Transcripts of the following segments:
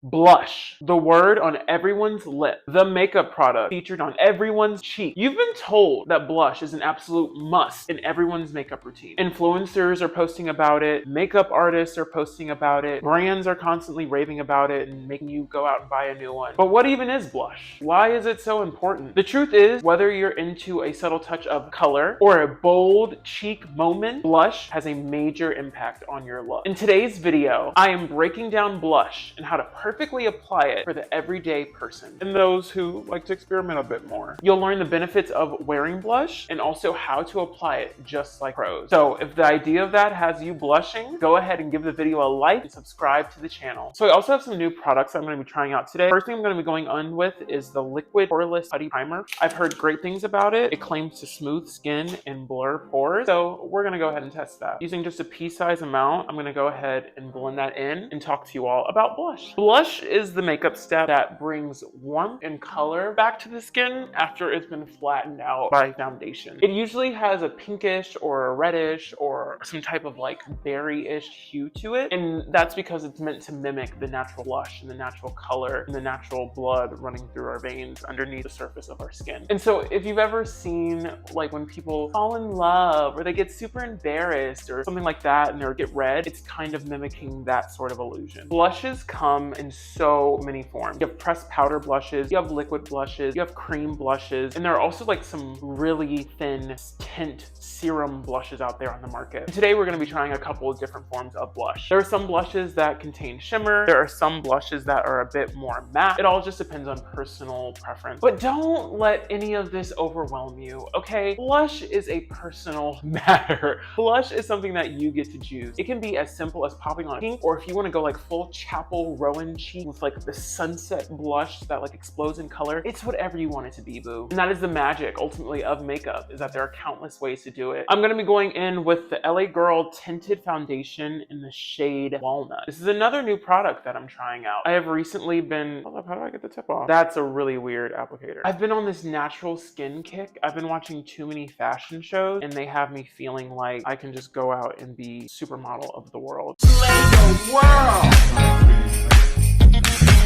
Blush, the word on everyone's lip, the makeup product featured on everyone's cheek. You've been told that blush is an absolute must in everyone's makeup routine. Influencers are posting about it, makeup artists are posting about it, brands are constantly raving about it and making you go out and buy a new one. But what even is blush? Why is it so important? The truth is, whether you're into a subtle touch of color or a bold cheek moment, blush has a major impact on your look. In today's video, I am breaking down blush and how to perfectly apply it for the everyday person and those who like to experiment a bit more. You'll learn the benefits of wearing blush and also how to apply it just like pros. So if the idea of that has you blushing, go ahead and give the video a like and subscribe to the channel. So I also have some new products I'm going to be trying out today. First thing I'm going to be going on with is the liquid Poreless Putty Primer. I've heard great things about it. It claims to smooth skin and blur pores. So we're going to go ahead and test that. Using just a pea-sized amount, I'm going to go ahead and blend that in and talk to you all about blush. Blush is the makeup step that brings warmth and color back to the skin after it's been flattened out by foundation. It usually has a pinkish or a reddish or some type of like berry-ish hue to it, and that's because it's meant to mimic the natural blush and the natural color and the natural blood running through our veins underneath the surface of our skin. And so if you've ever seen like when people fall in love or they get super embarrassed or something like that and they get red, it's kind of mimicking that sort of illusion. Blushes come in so many forms. You have pressed powder blushes, you have liquid blushes, you have cream blushes, and there are also like some really thin tint serum blushes out there on the market. And today we're going to be trying a couple of different forms of blush. There are some blushes that contain shimmer. There are some blushes that are a bit more matte. It all just depends on personal preference. But don't let any of this overwhelm you, okay? Blush is a personal matter. Blush is something that you get to choose. It can be as simple as popping on pink, or if you want to go like full Chapel Rowan cheek with like the sunset blush that like explodes in color, it's whatever you want it to be, boo. And that is the magic ultimately of makeup, is that there are countless ways to do it. I'm gonna be going in with the LA Girl Tinted Foundation in the shade Walnut. This is another new product that I'm trying out. I have recently been, hold up, how do I get the tip off? That's a really weird applicator. I've been on this natural skin kick. I've been watching too many fashion shows and they have me feeling like I can just go out and be supermodel of the world.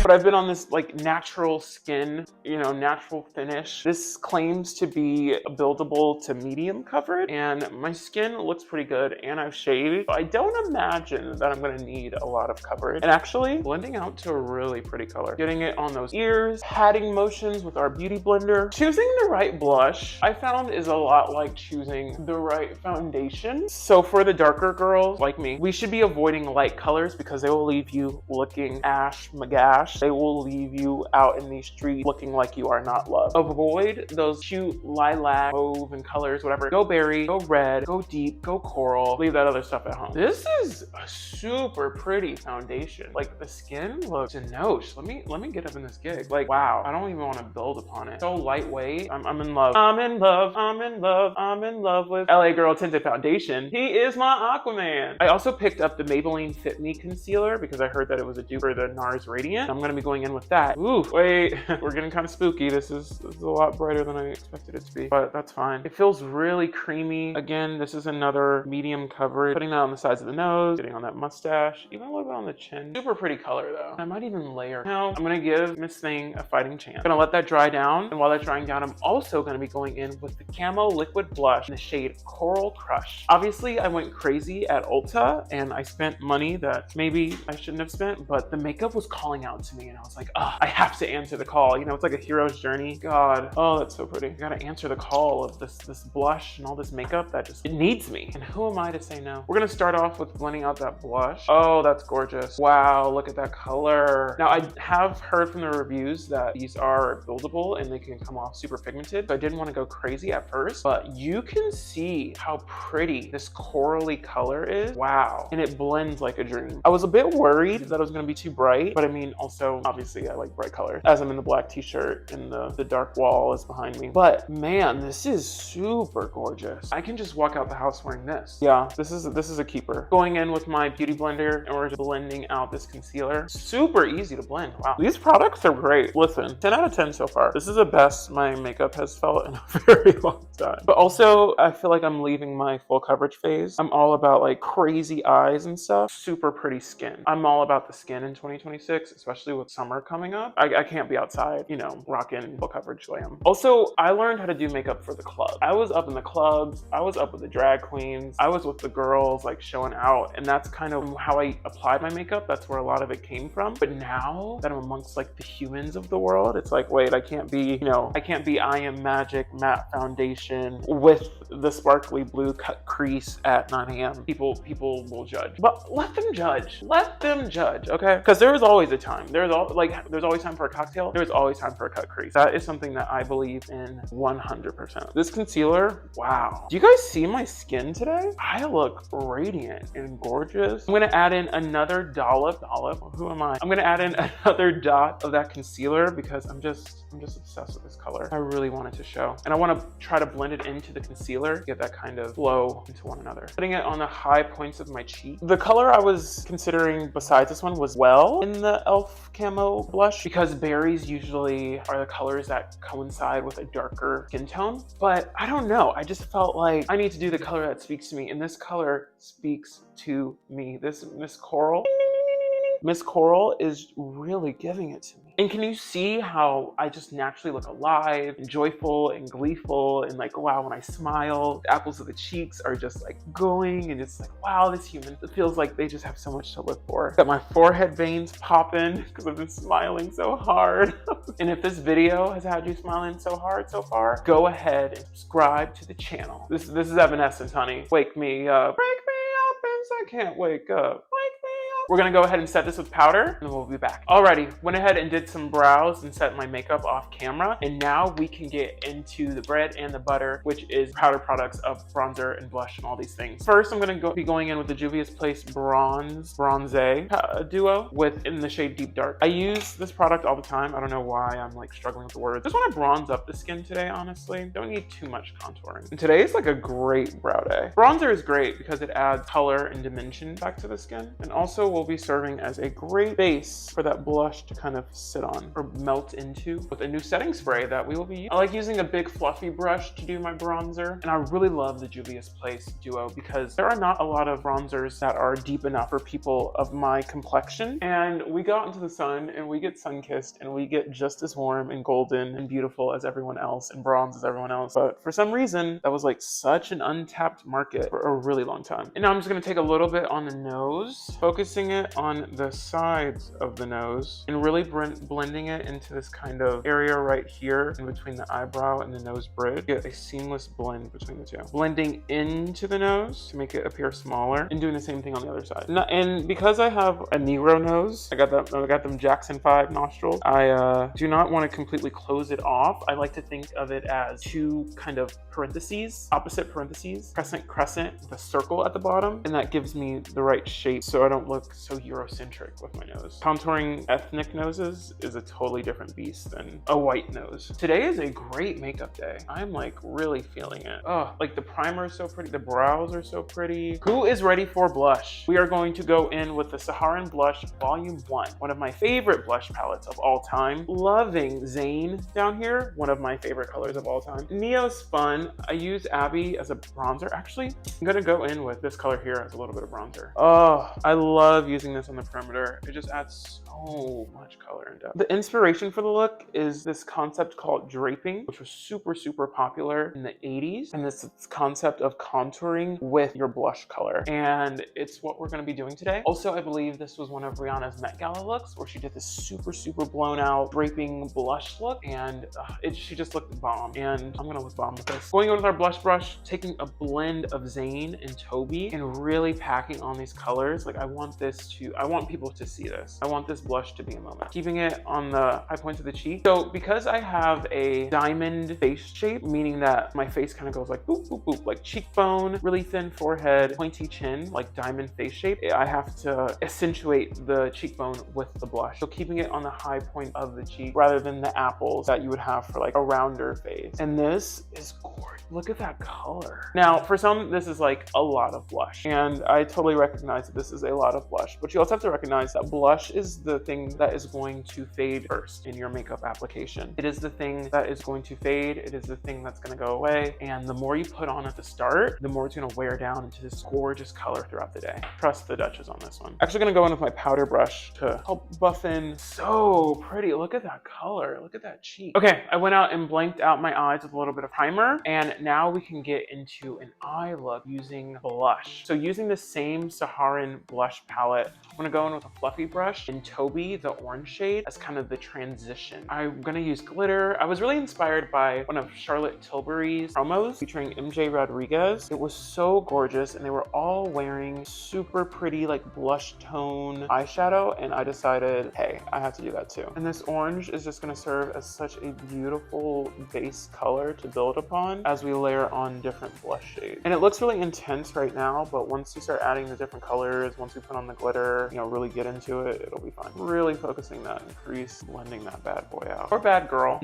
But I've been on this like natural skin, you know, natural finish. This claims to be buildable to medium coverage, and my skin looks pretty good, and I've shaved. I don't imagine that I'm gonna need a lot of coverage. And actually blending out to a really pretty color. Getting it on those ears, patting motions with our beauty blender. Choosing the right blush, I found, is a lot like choosing the right foundation. So for the darker girls like me, we should be avoiding light colors because they will leave you looking ash magash. They will leave you out in these streets looking like you are not loved. Avoid those cute lilac, mauve, and colors, whatever. Go berry, go red, go deep, go coral. Leave that other stuff at home. This is a super pretty foundation. Like the skin looks denosh. Let me get up in this gig. Like, wow, I don't even want to build upon it. So lightweight. I'm in love. I'm in love. I'm in love. I'm in love with LA Girl Tinted Foundation. He is my Aquaman. I also picked up the Maybelline Fit Me concealer because I heard that it was a dupe for the NARS Radiant. I'm gonna be going in with that. Ooh, wait, we're getting kind of spooky. This is a lot brighter than I expected it to be, but that's fine. It feels really creamy. Again, this is another medium coverage. Putting that on the sides of the nose, getting on that mustache, even a little bit on the chin. Super pretty color though. I might even layer. Now, I'm gonna give Miss Thing a fighting chance. I'm gonna let that dry down, and while that's drying down, I'm also gonna be going in with the Camo Liquid Blush in the shade Coral Crush. Obviously, I went crazy at Ulta, and I spent money that maybe I shouldn't have spent, but the makeup was calling out to me, and I was like, oh, I have to answer the call. You know, it's like a hero's journey. God, oh, that's so pretty. I gotta answer the call of this blush and all this makeup that just, it needs me. And who am I to say no? We're gonna start off with blending out that blush. Oh, that's gorgeous. Wow, look at that color. Now, I have heard from the reviews that these are buildable and they can come off super pigmented, so I didn't want to go crazy at first, but you can see how pretty this corally color is. Wow. And it blends like a dream. I was a bit worried that it was gonna be too bright, but I mean, also, obviously, I like bright colors, as I'm in the black t-shirt and the dark wall is behind me. But man, this is super gorgeous. I can just walk out the house wearing this. Yeah, this is a keeper. Going in with my beauty blender and we're just blending out this concealer. Super easy to blend. Wow, these products are great. Listen, 10 out of 10 so far. This is the best my makeup has felt in a very long time. But also, I feel like I'm leaving my full coverage phase. I'm all about like crazy eyes and stuff. Super pretty skin. I'm all about the skin in 2026, especially especially with summer coming up. I can't be outside, you know, rocking full coverage glam. Also, I learned how to do makeup for the club. I was up in the clubs, I was up with the drag queens, I was with the girls like showing out, and that's kind of how I applied my makeup. That's where a lot of it came from. But now that I'm amongst like the humans of the world, it's like, wait, I can't be, you know, I can't be I Am Magic matte foundation with the sparkly blue cut crease at 9 a.m. People will judge, but let them judge. Let them judge, okay? Because there is always a time. There's always time for a cocktail. There's always time for a cut crease. That is something that I believe in 100%. This concealer, wow. Do you guys see my skin today? I look radiant and gorgeous. I'm gonna add in another dollop. Who am I? I'm gonna add in another dot of that concealer because I'm just obsessed with this color. I really want it to show. And I want to try to blend it into the concealer, get that kind of flow into one another. Putting it on the high points of my cheek. The color I was considering besides this one was Well in the e.l.f. camo blush, because berries usually are the colors that coincide with a darker skin tone. But I don't know, I just felt like I need to do the color that speaks to me, and this color speaks to me. This Miss Coral is really giving it to me. And can you see how I just naturally look alive and joyful and gleeful, and like, wow, when I smile, the apples of the cheeks are just like going, and it's like, wow, this human, it feels like they just have so much to live for. Got my forehead veins popping because I've been smiling so hard. And if this video has had you smiling so hard so far, go ahead and subscribe to the channel. This is Evanescence, honey. Wake me up. Break me up since I can't wake up. We're gonna go ahead and set this with powder, and we'll be back. Alrighty, went ahead and did some brows and set my makeup off camera, and now we can get into the bread and the butter, which is powder products of bronzer and blush and all these things. First, I'm gonna be going in with the Juvia's Place Bronze duo in the shade Deep Dark. I use this product all the time. I don't know why I'm like struggling with the words. Just want to bronze up the skin today, honestly. Don't need too much contouring. And today is like a great brow day. Bronzer is great because it adds color and dimension back to the skin, and also will be serving as a great base for that blush to kind of sit on or melt into with a new setting spray that we will be using. I like using a big fluffy brush to do my bronzer, and I really love the Juvia's Place duo because there are not a lot of bronzers that are deep enough for people of my complexion, and we go out into the sun and we get sun-kissed and we get just as warm and golden and beautiful as everyone else and bronze as everyone else. But for some reason, that was like such an untapped market for a really long time. And now I'm just gonna take a little bit on the nose, focusing it on the sides of the nose and really blending it into this kind of area right here in between the eyebrow and the nose bridge. Get a seamless blend between the two. Blending into the nose to make it appear smaller, and doing the same thing on the other side. And because I have a Negro nose, I got them Jackson 5 nostrils, I do not want to completely close it off. I like to think of it as two kind of parentheses, opposite parentheses, crescent with a circle at the bottom, and that gives me the right shape so I don't look so Eurocentric with my nose. Contouring ethnic noses is a totally different beast than a white nose. Today is a great makeup day. I'm like really feeling it. Oh, like the primer is so pretty, the brows are so pretty. Who is ready for blush? We are going to go in with the Saharan Blush Volume 1, one of my favorite blush palettes of all time. Loving Zane down here, one of my favorite colors of all time. Neo's fun. I use Abby as a bronzer. Actually, I'm gonna go in with this color here as a little bit of bronzer. Oh, I love using this on the perimeter. It just adds so much color and depth. The inspiration for the look is this concept called draping, which was super popular in the 80s. And this concept of contouring with your blush color. And it's what we're gonna be doing today. Also, I believe this was one of Rihanna's Met Gala looks where she did this super blown out draping blush look, and she just looked bomb. And I'm gonna look bomb with this. Going on with our blush brush, taking a blend of Zane and Toby and really packing on these colors. Like I want people to see this. I want this blush to be a moment. Keeping it on the high points of the cheek. So because I have a diamond face shape, meaning that my face kind of goes like boop, boop, boop, like cheekbone, really thin forehead, pointy chin, like diamond face shape, I have to accentuate the cheekbone with the blush. So keeping it on the high point of the cheek rather than the apples that you would have for like a rounder face. And this is gorgeous. Look at that color. Now, for some, this is like a lot of blush, and I totally recognize that this is a lot of blush, but you also have to recognize that blush is the thing that is going to fade first in your makeup application. It is the thing that is going to fade. It is the thing that's going to go away. And the more you put on at the start, the more it's going to wear down into this gorgeous color throughout the day. Trust the Duchess on this one. Actually going to go in with my powder brush to help buff in. So pretty. Look at that color. Look at that cheek. Okay, I went out and blanked out my eyes with a little bit of primer, and now we can get into an eye look using blush. So using the same Saharan blush palette, I'm gonna go in with a fluffy brush in Toby, the orange shade, as kind of the transition. I'm gonna use glitter. I was really inspired by one of Charlotte Tilbury's promos featuring MJ Rodriguez. It was so gorgeous, and they were all wearing super pretty like blush tone eyeshadow, and I decided, hey, I have to do that too. And this orange is just gonna serve as such a beautiful base color to build upon as we layer on different blush shades. And it looks really intense right now, but once you start adding the different colors, once we put on the glitter, you know, really get into it, it'll be fun. Really focusing that increase, blending that bad boy out. Or bad girl.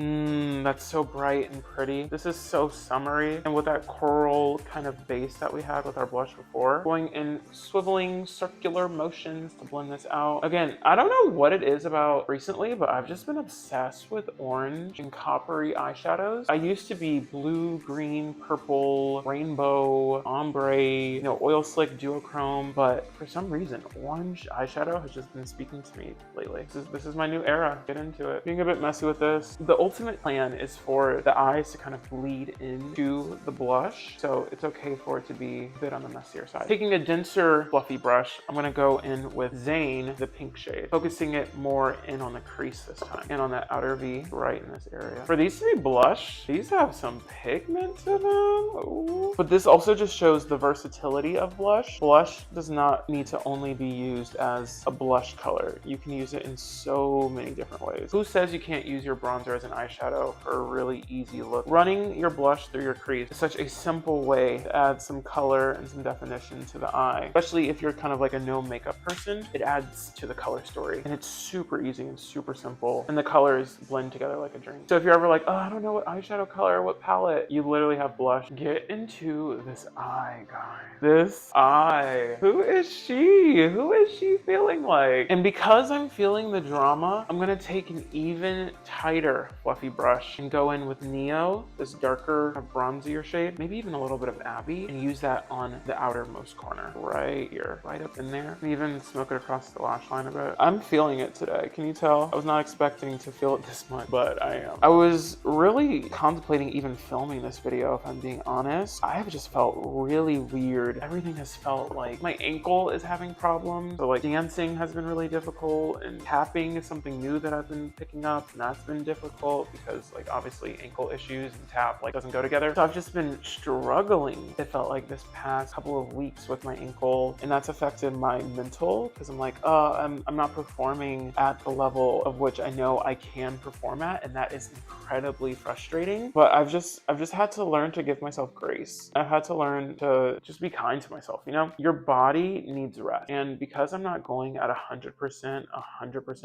That's so bright and pretty. This is so summery. And with that coral kind of base that we had with our blush before, going in swiveling circular motions to blend this out. Again, I don't know what it is about recently, but I've just been obsessed with orange and coppery eyeshadows. I used to be blue, green, purple, rainbow, ombre, you know, oil slick, duochrome, but for some reason, orange eyeshadow has just been speaking to me lately. This is my new era. Get into it. Being a bit messy with this. The ultimate plan is for the eyes to kind of bleed into the blush, so it's okay for it to be a bit on the messier side. Taking a denser fluffy brush, I'm gonna go in with Zane, the pink shade, focusing it more in on the crease this time and on that outer V right in this area. For these to be blush, these have some pigment to them. Ooh. But this also just shows the versatility of blush. Blush does not need to only be used as a blush color. You can use it in so many different ways. Who says you can't use your bronzer as an eyeshadow for a really easy look? Running your blush through your crease is such a simple way to add some color and some definition to the eye. Especially if you're kind of like a no makeup person, it adds to the color story. And it's super easy and super simple. And the colors blend together like a dream. So if you're ever like, oh, I don't know what eyeshadow color, what palette, you literally have blush. Get into this eye, guys. This eye. Who is she? Who is she feeling like? And because I'm feeling the drama, I'm gonna take an even tighter fluffy brush and go in with Neo, this darker bronzier shade, maybe even a little bit of Abby, and use that on the outermost corner, right here, right up in there. And even smoke it across the lash line a bit. I'm feeling it today. Can you tell? I was not expecting to feel it this much, but I am. I was really contemplating even filming this video, if I'm being honest. I have just felt really weird. Everything has felt like my ankle is having problems. So like dancing has been really difficult, and tapping is something new that I've been picking up, and that's been difficult because like obviously ankle issues and tap like doesn't go together. So I've just been struggling, it felt like, this past couple of weeks with my ankle, and that's affected my mental because I'm like, I'm not performing at the level of which I know I can perform at, and that is incredibly frustrating. But I've just had to learn to give myself grace. I've had to learn to just be kind to myself. You know, your body needs rest, and because I'm not going at 100%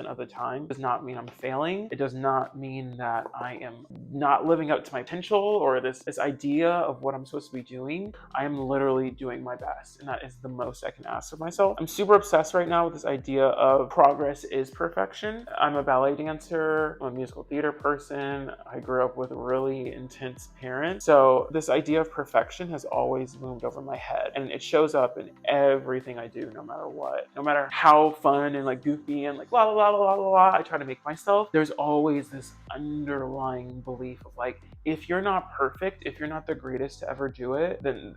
of the time does not mean I'm failing. It does not mean that I am not living up to my potential or this idea of what I'm supposed to be doing. I am literally doing my best, and that is the most I can ask of myself. I'm super obsessed right now with this idea of progress is perfection. I'm a ballet dancer, I'm a musical theater person. I grew up with really intense parents. So this idea of perfection has always loomed over my head, and it shows up in everything I do, no matter what. No matter how fun and like goofy and like la la la la la la I try to make myself, there's always this underlying belief of like, if you're not perfect, if you're not the greatest to ever do it, then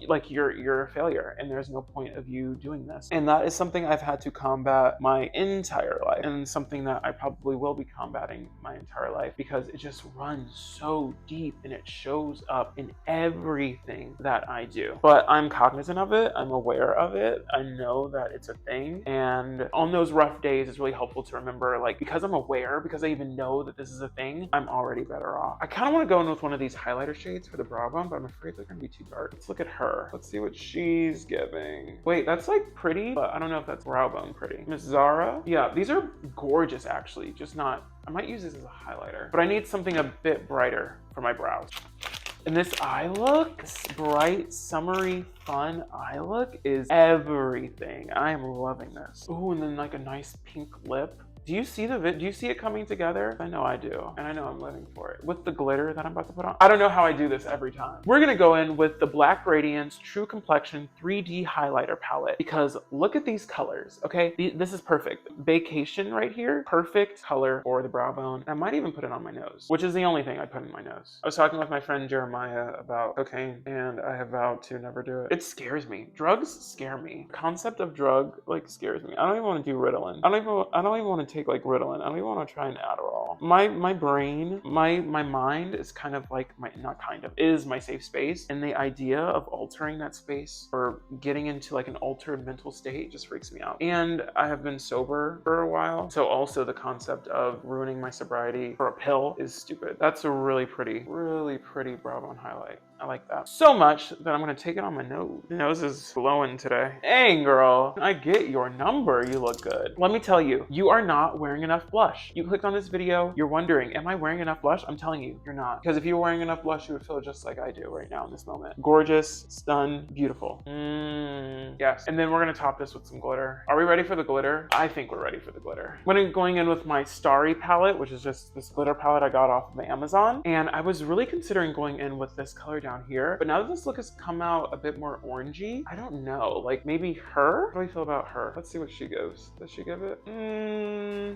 like you're a failure, and there's no point of you doing this. And that is something I've had to combat my entire life, and something that I probably will be combating my entire life, because it just runs so deep and it shows up in everything that I do. But I'm cognizant of it, I'm aware of it, I know that it's a thing, and on those rough days it's really helpful to remember, like, because I'm aware, because I even know that this is a thing, I'm already better off. I kind of want to go in with one of these highlighter shades for the brow bone, but I'm afraid they're gonna be too dark. Let's look at her. Let's see what she's giving. Wait, that's like pretty, but I don't know if that's brow bone pretty. Miss Zara. Yeah, these are gorgeous actually, just not, I might use this as a highlighter, but I need something a bit brighter for my brows. And this eye look, this bright, summery, fun eye look is everything. I am loving this. Ooh, and then like a nice pink lip. Do you see do you see it coming together? I know I do, and I know I'm living for it. With the glitter that I'm about to put on. I don't know how I do this every time. We're gonna go in with the Black Radiance True Complexion 3D Highlighter Palette because look at these colors, okay? This is perfect. Vacation right here, perfect color for the brow bone. I might even put it on my nose, which is the only thing I put in my nose. I was talking with my friend Jeremiah about cocaine, and I have vowed to never do it. It scares me. Drugs scare me. Concept of drug like scares me. I don't even want to do Ritalin. I don't even want to take like Ritalin. I don't even want to try an Adderall. My brain, my mind is kind of like is my safe space, and the idea of altering that space or getting into like an altered mental state just freaks me out. And I have been sober for a while, so also the concept of ruining my sobriety for a pill is stupid. That's a really pretty brow bone highlight. I like that so much that I'm gonna take it on my nose. The nose is glowing today. Dang, girl, I get your number. You look good. Let me tell you, you are not wearing enough blush. You clicked on this video, you're wondering, am I wearing enough blush? I'm telling you, you're not. Because if you were wearing enough blush, you would feel just like I do right now in this moment. Gorgeous, stunned, beautiful. Yes. And then we're gonna top this with some glitter. Are we ready for the glitter? I think we're ready for the glitter. I'm going in with my Starry palette, which is just this glitter palette I got off of Amazon. And I was really considering going in with this color down here, but now that this look has come out a bit more orangey, I don't know, like maybe her? How do I feel about her? Let's see what she gives. Does she give it? I'm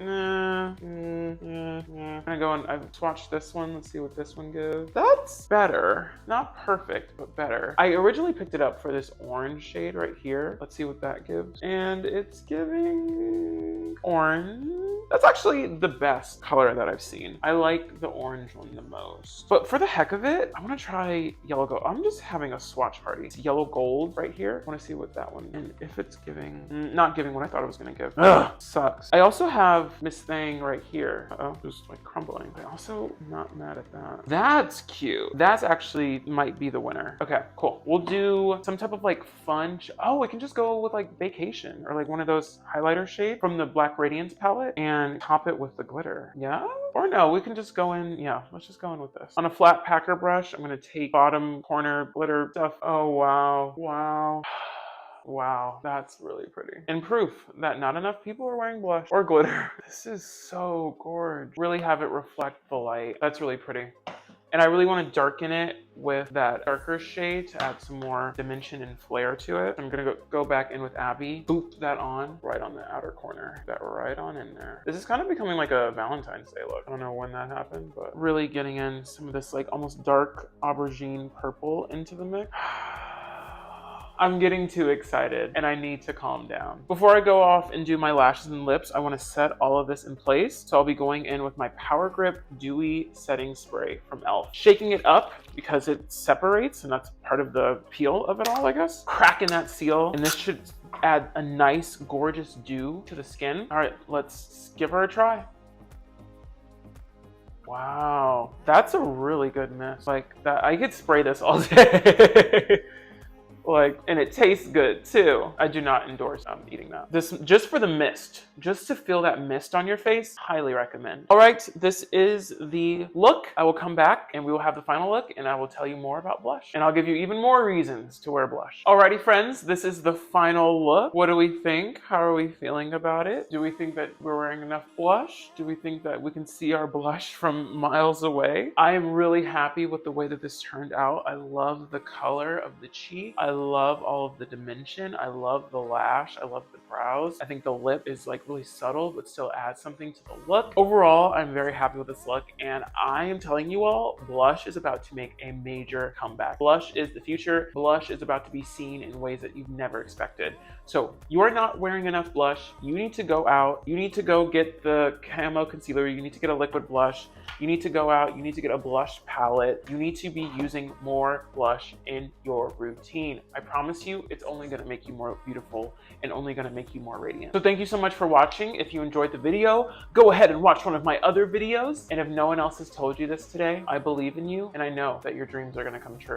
gonna go and I've swatched this one. Let's see what this one gives. That's better. Not perfect, but better. I originally picked it up for this orange shade right here. Let's see what that gives. And it's giving orange. That's actually the best color that I've seen. I like the orange one the most. But for the heck of it, I want to try yellow gold. I'm just having a swatch party. It's yellow gold right here. I want to see what that one, and if it's giving, not giving what I thought it was going to give. Ugh, sucks. I also have Miss Thang right here. Uh-oh, just like crumbling. I also not mad at that. That's cute. That's actually might be the winner. Okay, cool. We'll do some type of like fun. Oh, I can just go with like Vacation or like one of those highlighter shades from the Black Radiance palette and top it with the glitter. Yeah? Or no, we can just go in. Yeah, let's just go in with this. On a flat packer brush, I'm going to take bottom corner glitter stuff. Oh, wow. Wow. Wow, that's really pretty. And proof that not enough people are wearing blush or glitter. This is so gorgeous. Really have it reflect the light. That's really pretty. And I really want to darken it with that darker shade to add some more dimension and flair to it. I'm gonna go back in with Abby, boop that on right on the outer corner. That right on in there. This is kind of becoming like a Valentine's Day look. I don't know when that happened, but really getting in some of this like almost dark aubergine purple into the mix. I'm getting too excited and I need to calm down. Before I go off and do my lashes and lips, I want to set all of this in place. So I'll be going in with my Power Grip Dewy Setting Spray from e.l.f. Shaking it up because it separates, and that's part of the appeal of it all, I guess. Cracking that seal, and this should add a nice, gorgeous dew to the skin. All right, let's give her a try. Wow, that's a really good mist. Like that, I could spray this all day. Like, and it tastes good too. I do not endorse eating that. This, just for the mist, just to feel that mist on your face, highly recommend. All right, this is the look. I will come back and we will have the final look and I will tell you more about blush. And I'll give you even more reasons to wear blush. Alrighty friends, this is the final look. What do we think? How are we feeling about it? Do we think that we're wearing enough blush? Do we think that we can see our blush from miles away? I am really happy with the way that this turned out. I love the color of the cheek. I love all of the dimension. I love the lash. I love the brows. I think the lip is like really subtle, but still adds something to the look. Overall, I'm very happy with this look, and I am telling you all, blush is about to make a major comeback. Blush is the future. Blush is about to be seen in ways that you've never expected. So you are not wearing enough blush. You need to go out. You need to go get the camo concealer. You need to get a liquid blush. You need to go out. You need to get a blush palette. You need to be using more blush in your routine. I promise you, it's only gonna make you more beautiful and only gonna make you more radiant. So thank you so much for watching. If you enjoyed the video, go ahead and watch one of my other videos. And if no one else has told you this today, I believe in you and I know that your dreams are gonna come true.